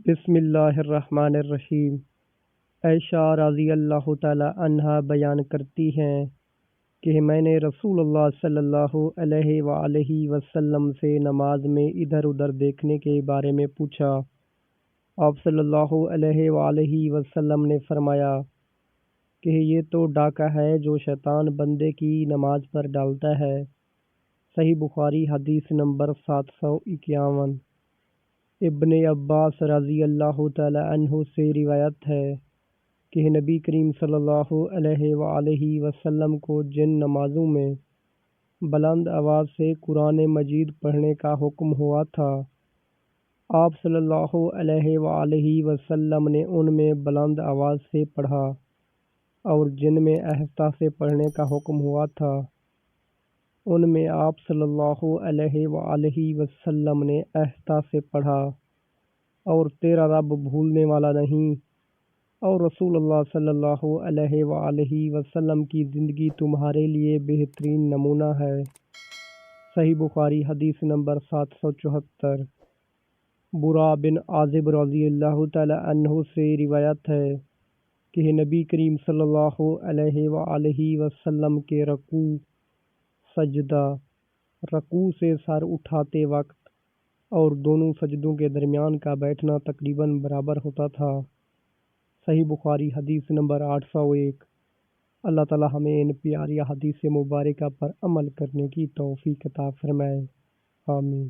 بسم اللہ الرحمن الرحیم۔ عائشہ رضی اللہ تعالی عنہا بیان کرتی ہیں کہ میں نے رسول اللہ صلی اللہ علیہ وآلہ وسلم سے نماز میں ادھر ادھر دیکھنے کے بارے میں پوچھا۔ آپ صلی اللہ علیہ وآلہ وسلم نے فرمایا کہ یہ تو ڈاکہ ہے جو شیطان بندے کی نماز پر ڈالتا ہے۔ صحیح بخاری حدیث نمبر 751۔ ابن عباس رضی اللہ تعالی عنہ سے روایت ہے کہ نبی کریم صلی اللہ علیہ وآلہ وسلم کو جن نمازوں میں بلند آواز سے قرآن مجید پڑھنے کا حکم ہوا تھا، آپ صلی اللہ علیہ وآلہ وسلم نے ان میں بلند آواز سے پڑھا، اور جن میں آہستہ سے پڑھنے کا حکم ہوا تھا ان میں آپ صلی اللہ علیہ وآلہ وسلم نے آہستہ سے پڑھا، اور تیرا رب بھولنے والا نہیں، اور رسول اللہ صلی اللہ علیہ وآلہ وسلم کی زندگی تمہارے لیے بہترین نمونہ ہے۔ صحیح بخاری حدیث نمبر 774۔ برا بن عازب رضی اللہ تعالی عنہ سے روایت ہے کہ نبی کریم صلی اللہ علیہ وآلہ وسلم کے رکوع، سجدہ، رکوع سے سر اٹھاتے وقت اور دونوں سجدوں کے درمیان کا بیٹھنا تقریباً برابر ہوتا تھا۔ صحیح بخاری حدیث نمبر 801۔ اللہ تعالی ہمیں ان پیاری حدیث مبارکہ پر عمل کرنے کی توفیق عطا فرمائے، آمین۔